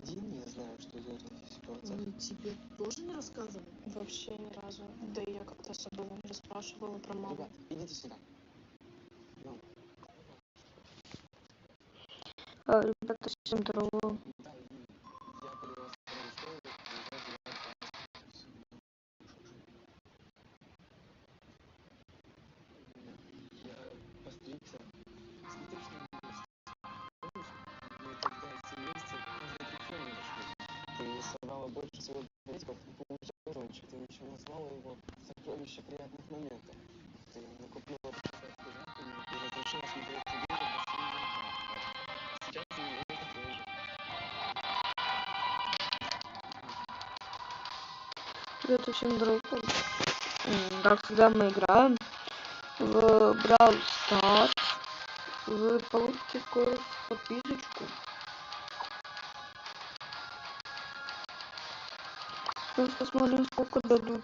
один я знаю, что делать в таких ситуациях. Тебе тоже не рассказывали? Вообще ни разу. Да и я как-то особо не расспрашивала про маму. Ребят, идите сюда. Ну, Ребята, всем здорово. да, я буду вас рассказывать, я постригся. Смотри, что помнишь, мы тогда 7 месяцев каждый прикол нашли. Ты собрала больше всего билетиков и получила жончик. Ты еще назвала его «Сокровище приятных моментов». Ты накупила швейцарскую раковину и разрешила смотреть телевизор до 7 утра. Сейчас у меня такое же. Привет, всем здорово. Как всегда мы играем в Brawl Stars. Вы получите скоро подписочку. Сейчас посмотрим, сколько дадут.